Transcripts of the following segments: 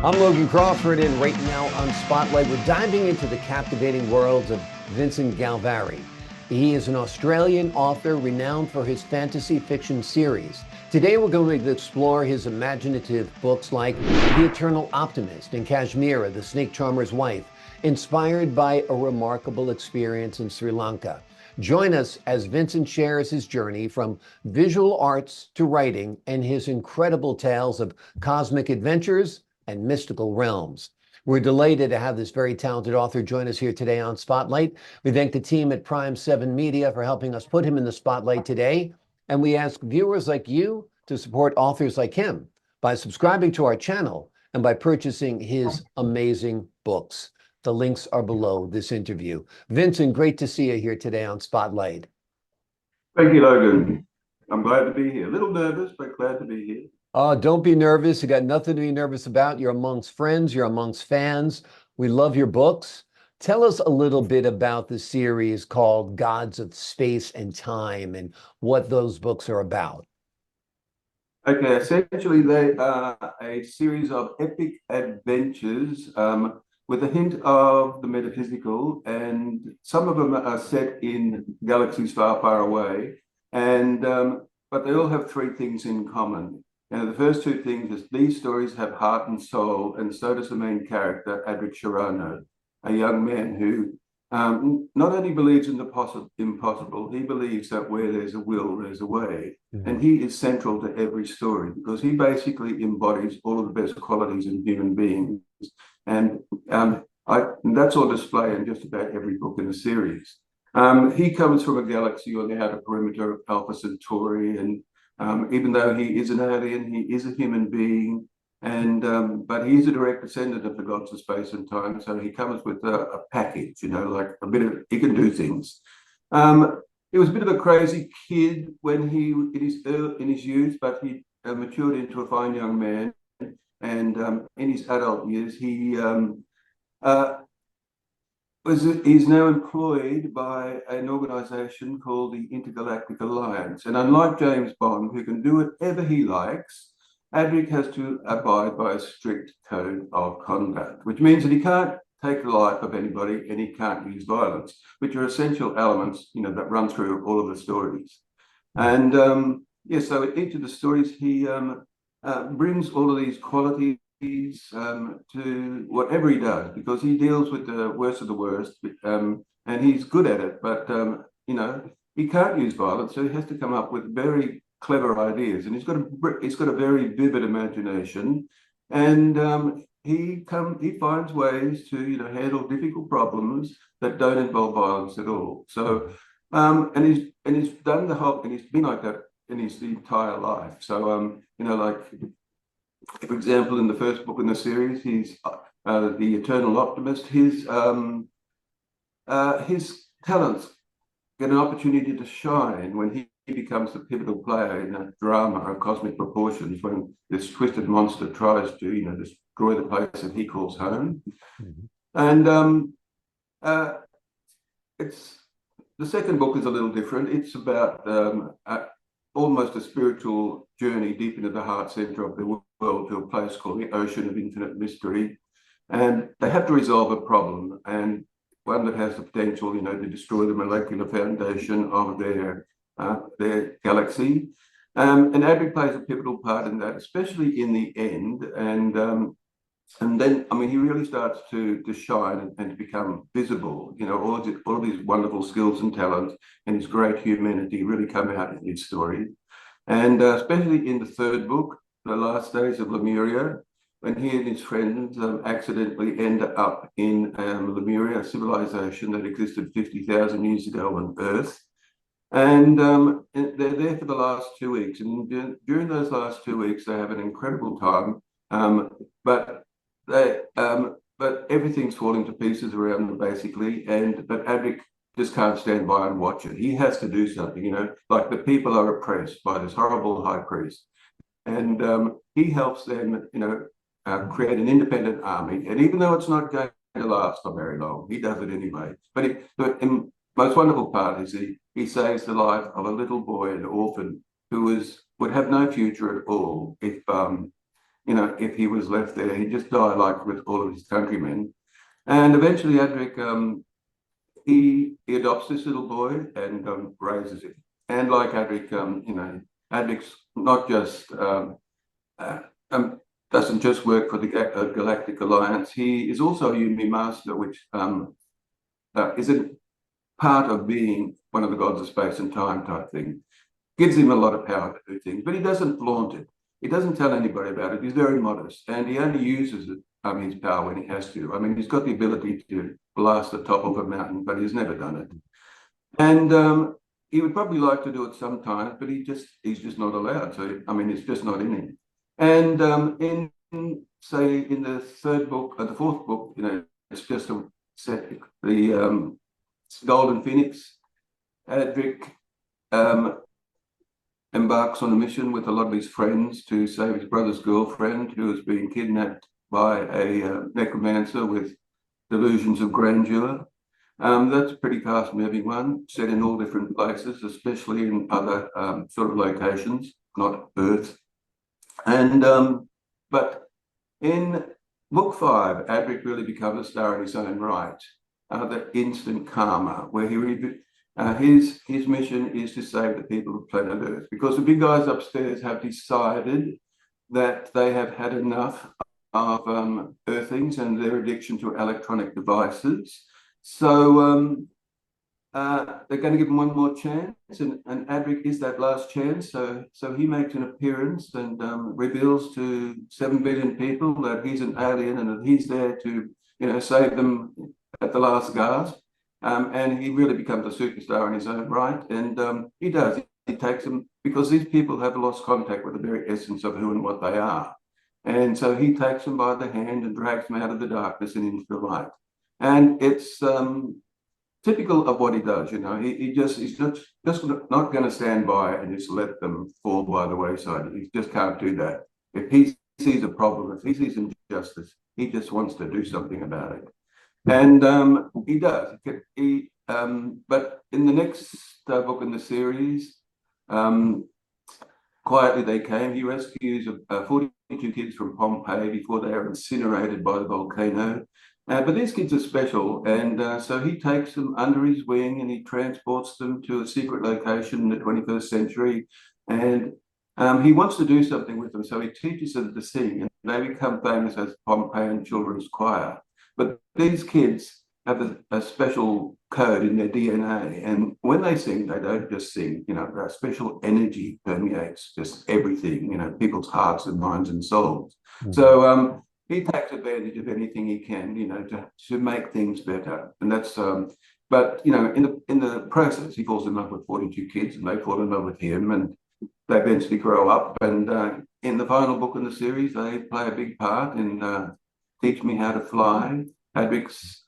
I'm Logan Crawford, and right now on Spotlight, we're diving into the captivating world of Vincent Gilvarry. He is an Australian author renowned for his fantasy fiction series. Today, we're going to explore his imaginative books like The Eternal Optimist and Kashmira, the Snake Charmer's Wife, inspired by a remarkable experience in Sri Lanka. Join us as Vincent shares his journey from visual arts to writing and his incredible tales of cosmic adventures and mystical realms. We're delighted to have this very talented author join us here today on Spotlight. We thank the team at Prime 7 Media for helping us put him in the spotlight today. And we ask viewers like you to support authors like him by subscribing to our channel and by purchasing his amazing books. The links are below this interview. Vincent, great to see you here today on Spotlight. Thank you, Logan. I'm glad to be here. A little nervous, but glad to be here. Oh, don't be nervous. You got nothing to be nervous about. You're amongst friends, you're amongst fans. We love your books. Tell us a little bit about the series called Gods of Space and Time and what those books are about. Okay, essentially they are a series of epic adventures with a hint of the metaphysical, and some of them are set in galaxies far, far away, and but they all have three things in common. And the first two things is these stories have heart and soul, and so does the main character, Adric Sharano, a young man who not only believes in the impossible, he believes that where there's a will, there's a way. Mm-hmm. And he is central to every story because he basically embodies all of the best qualities in human beings. And that's on display in just about every book in the series. He comes from a galaxy on the outer perimeter of Alpha Centauri, and even though he is an alien, he is a human being, and but he is a direct descendant of the gods of space and time. So he comes with a package, like a bit of, he can do things. He was a bit of a crazy kid when he in his youth, but he matured into a fine young man, and in his adult years, he's now employed by an organization called the Intergalactic Alliance. And unlike James Bond, who can do whatever he likes, Adric has to abide by a strict code of conduct, which means that he can't take the life of anybody and he can't use violence, which are essential elements, that run through all of the stories. And so each of the stories, he brings all of these qualities to whatever he does, because he deals with the worst of the worst, and he's good at it, but he can't use violence, so he has to come up with very clever ideas, and he's got a very vivid imagination, and he finds ways to handle difficult problems that don't involve violence at all. So and he's done and he's been like that in his entire life. So for example, in the first book in the series, he's the Eternal Optimist. His talents get an opportunity to shine when he becomes the pivotal player in a drama of cosmic proportions, when this twisted monster tries to, destroy the place that he calls home. Mm-hmm. And it's the second book is a little different. It's about almost a spiritual journey deep into the heart center of the world, to a place called the Ocean of Infinite Mystery. And they have to resolve a problem, and one that has the potential, to destroy the molecular foundation of their galaxy. And Adric plays a pivotal part in that, especially in the end. And then, he really starts to shine and to become visible. All of his wonderful skills and talents and his great humanity really come out in his story. And especially in the third book, The Last Days of Lemuria, when he and his friends accidentally end up in Lemuria, a civilization that existed 50,000 years ago on Earth. And they're there for the last 2 weeks. And during those last 2 weeks, they have an incredible time. But everything's falling to pieces around them, basically. But Adric just can't stand by and watch it. He has to do something, like the people are oppressed by this horrible high priest. And he helps them, create an independent army. And even though it's not going to last for very long, he does it anyway. But the most wonderful part is he saves the life of a little boy, an orphan, who would have no future at all if he was left there. He'd just die like with all of his countrymen. And eventually Adric, he adopts this little boy and raises him. And like Adric, Adric's not just uh, doesn't just work for the Galactic Alliance. He is also a Unity Master, which is a part of being one of the gods of space and time type thing. Gives him a lot of power to do things, but he doesn't flaunt it. He doesn't tell anybody about it. He's very modest, and he only uses it, his power when he has to. I mean, he's got the ability to blast the top of a mountain, but he's never done it. And he would probably like to do it sometimes, but he's just not allowed. So I mean, it's just not in him. And in the third book or the fourth book, it's just a set the Golden Phoenix. Adric embarks on a mission with a lot of his friends to save his brother's girlfriend, who has been kidnapped by a necromancer with delusions of grandeur. That's a pretty fast-moving one, set in all different places, especially in other sort of locations, not Earth. And but in book 5, Adric really becomes a star in his own right. The instant karma, where his mission is to save the people of planet Earth, because the big guys upstairs have decided that they have had enough of Earthlings and their addiction to electronic devices. So they're going to give him one more chance, and Adric is that last chance. So he makes an appearance and reveals to 7 billion people that he's an alien and that he's there to save them at the last gasp. And he really becomes a superstar in his own right. And he does. He takes them because these people have lost contact with the very essence of who and what they are. And so he takes them by the hand and drags them out of the darkness and into the light. And it's typical of what he does. He's just not going to stand by and just let them fall by the wayside. He just can't do that. If he sees a problem, if he sees injustice, he just wants to do something about it. And he does. But in the next book in the series, Quietly They Came, he rescues 42 kids from Pompeii before they are incinerated by the volcano. But these kids are special, and so he takes them under his wing and he transports them to a secret location in the 21st century. And he wants to do something with them, so he teaches them to sing, and they become famous as Pompeian Children's Choir. But these kids have a special code in their DNA, and when they sing, they don't just sing. A special energy permeates just everything. People's hearts and minds and souls. Mm-hmm. So he takes advantage of anything he can, to make things better. And that's but in the process, he falls in love with 42 kids, and they fall in love with him, and they eventually grow up. And in the final book in the series, they play a big part in Teach Me How to Fly. Adric's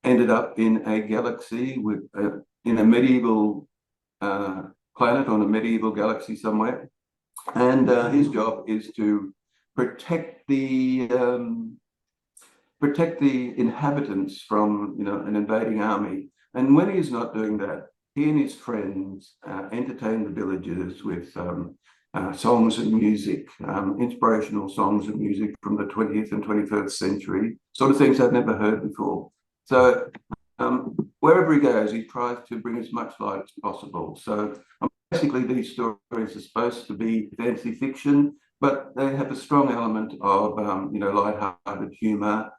ended up in a galaxy with in a medieval planet on a medieval galaxy somewhere, and his job is to protect the inhabitants from an invading army. And when he's not doing that, he and his friends entertain the villagers with songs and music, inspirational songs and music from the 20th and 21st century, sort of things I've never heard before. So wherever he goes, he tries to bring as much light as possible. So basically, these stories are supposed to be fantasy fiction, but they have a strong element of light-hearted humor,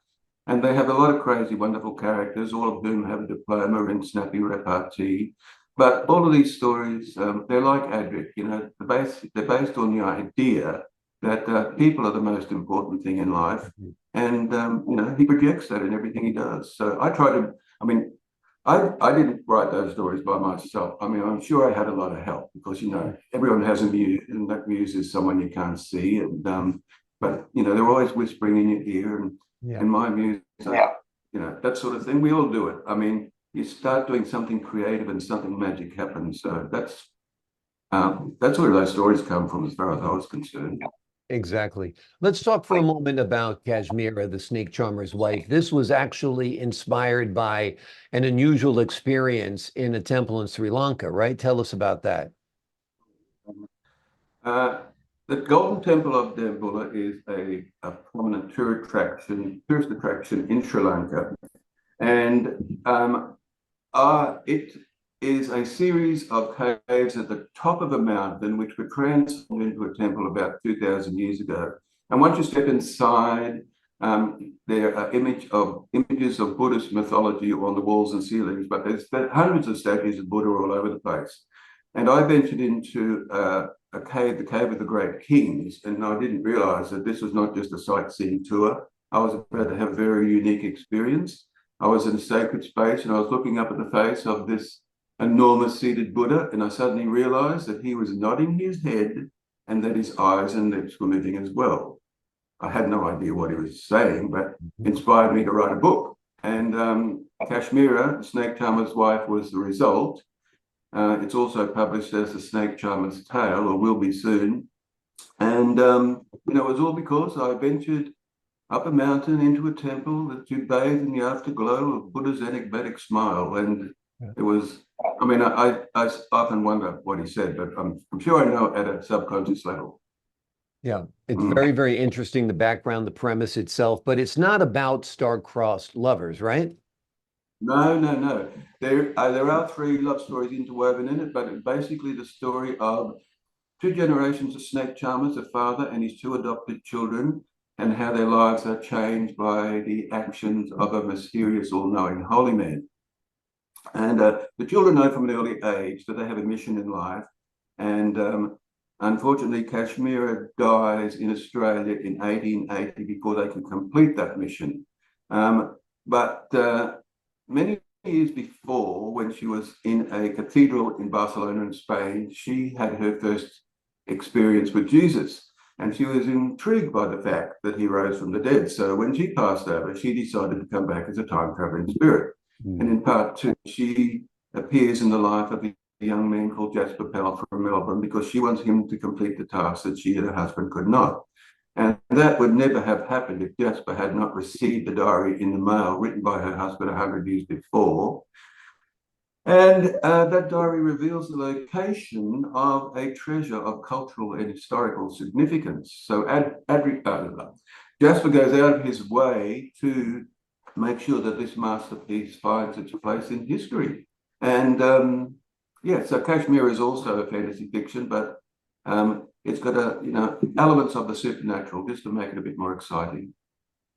and they have a lot of crazy, wonderful characters, all of whom have a diploma in snappy repartee. But all of these stories, they're like Adric, they're based on the idea that people are the most important thing in life. And, he projects that in everything he does. So I didn't write those stories by myself. I mean, I'm sure I had a lot of help because, everyone has a muse, and that muse is someone you can't see. And, but, they're always whispering in your ear, and my muse, that sort of thing. We all do it. I mean, you start doing something creative and something magic happens. So that's where those stories come from, as far as I was concerned. Exactly. Let's talk for a moment about Kashmira, the snake charmer's wife. This was actually inspired by an unusual experience in a temple in Sri Lanka, right? Tell us about that. The Golden Temple of Dambulla is a prominent tourist attraction in Sri Lanka. And it is a series of caves at the top of a mountain, which were transformed into a temple about 2,000 years ago. And once you step inside, there are images of Buddhist mythology on the walls and ceilings, but there's hundreds of statues of Buddha all over the place. And I ventured into a cave, the Cave of the Great Kings, and I didn't realize that this was not just a sightseeing tour. I was about to have a very unique experience. I was in a sacred space and I was looking up at the face of this enormous seated Buddha, and I suddenly realized that he was nodding his head and that his eyes and lips were moving as well. I had no idea what he was saying, but inspired me to write a book. And Kashmira, the snake charmer's wife, was the result. It's also published as The Snake Charmer's Tale, or will be soon. And, it was all because I ventured up a mountain into a temple that you bathe in the afterglow of Buddha's enigmatic smile. And it was, I often wonder what he said, but I'm sure I know at a subconscious level. Yeah, it's very, very interesting, the background, the premise itself, but it's not about star-crossed lovers, right? No. There are three love stories interwoven in it, but it's basically the story of two generations of snake charmers, a father and his two adopted children, and how their lives are changed by the actions of a mysterious, all-knowing holy man. And the children know from an early age that they have a mission in life. And unfortunately, Kashmira dies in Australia in 1880 before they can complete that mission. But many years before, when she was in a cathedral in Barcelona in Spain, she had her first experience with Jesus. And she was intrigued by the fact that he rose from the dead. So when she passed over, she decided to come back as a time-traveling spirit. And in part two, she appears in the life of a young man called Jasper Powell from Melbourne because she wants him to complete the task that she and her husband could not. And that would never have happened if Jasper had not received the diary in the mail written by her husband 100 years before. And that diary reveals the location of a treasure of cultural and historical significance. So Jasper goes out of his way to make sure that this masterpiece finds its place in history. And so Kashmir is also a fantasy fiction, but it's got elements of the supernatural just to make it a bit more exciting.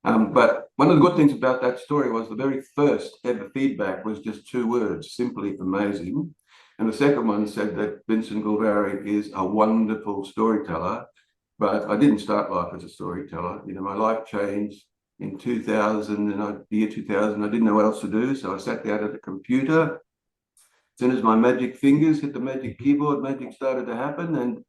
But one of the good things about that story was the very first ever feedback was just two words: simply amazing. And the second one said that Vincent Gilvarry is a wonderful storyteller. But I didn't start life as a storyteller. My life changed in 2000, the year 2000. I didn't know what else to do, so I sat down at the computer. As soon as my magic fingers hit the magic keyboard, magic started to happen, and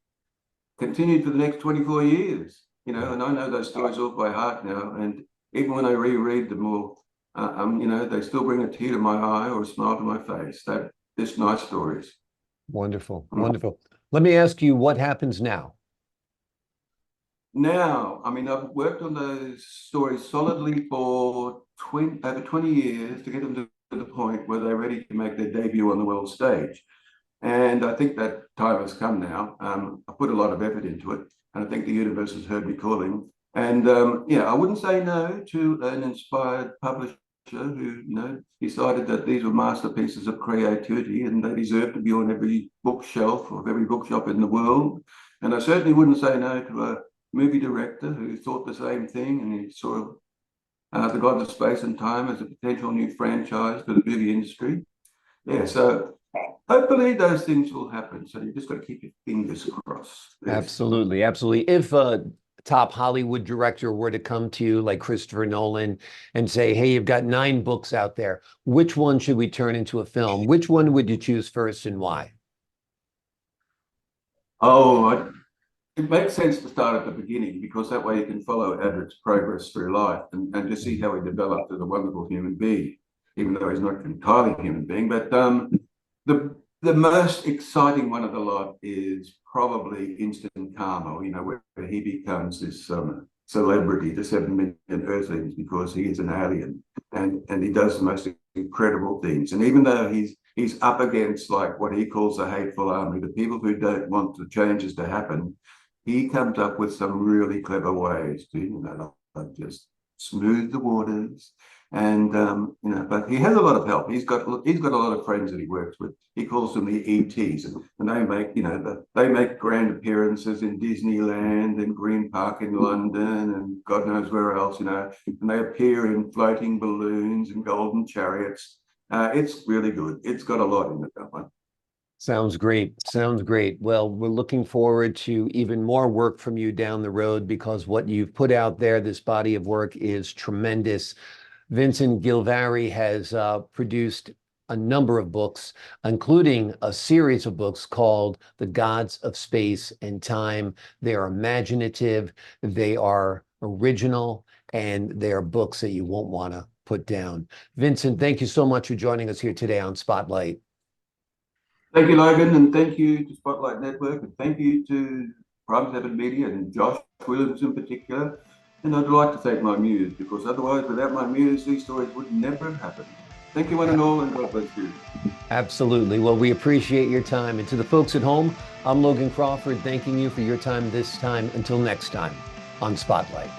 continued for the next 24 years. And I know those stories off by heart now. And even when I reread them all, they still bring a tear to my eye or a smile to my face. They're just nice stories. Wonderful, wonderful. Let me ask you, what happens now? Now, I've worked on those stories solidly for over 20 years to get them to the point where they're ready to make their debut on the world stage. And I think that time has come now. I put a lot of effort into it, and I think the universe has heard me calling. And I wouldn't say no to an inspired publisher who, decided that these were masterpieces of creativity and they deserve to be on every bookshelf of every bookshop in the world. And I certainly wouldn't say no to a movie director who thought the same thing, and he saw The Gods of Space and Time as a potential new franchise for the movie industry. So hopefully those things will happen. So you just got to keep your fingers crossed. Absolutely, absolutely. If a top Hollywood director were to come to you like Christopher Nolan and say, hey, you've got 9 books out there, which one should we turn into a film? Which one would you choose first and why? It makes sense to start at the beginning because that way you can follow Adric's progress through life and just see how he developed as a wonderful human being, even though he's not entirely a human being. But the most exciting one of the lot is probably Instant Karma, where he becomes this celebrity to 7 million Earthlings because he is an alien and he does the most incredible things. And even though he's up against like what he calls the hateful army, the people who don't want the changes to happen, he comes up with some really clever ways to, like just smooth the waters. And but he has a lot of help. He's got a lot of friends that he works with. He calls them the ETs, and they make they make grand appearances in Disneyland and Green Park in London and God knows where else. And they appear in floating balloons and golden chariots. It's really good. It's got a lot in it, that one. Sounds great. Sounds great. Well, we're looking forward to even more work from you down the road because what you've put out there, this body of work, is tremendous. Vincent Gilvarry has produced a number of books, including a series of books called The Gods of Space and Time. They are imaginative, they are original, and they are books that you won't want to put down. Vincent, thank you so much for joining us here today on Spotlight. Thank you, Logan, and thank you to Spotlight Network, and thank you to Prime 7 Media and Josh Williams in particular. And I'd like to thank my muse, because otherwise, without my muse, these stories would never have happened. Thank you, one and all, and God bless you. Absolutely. Well, we appreciate your time. And to the folks at home, I'm Logan Crawford, thanking you for your time this time. Until next time on Spotlight.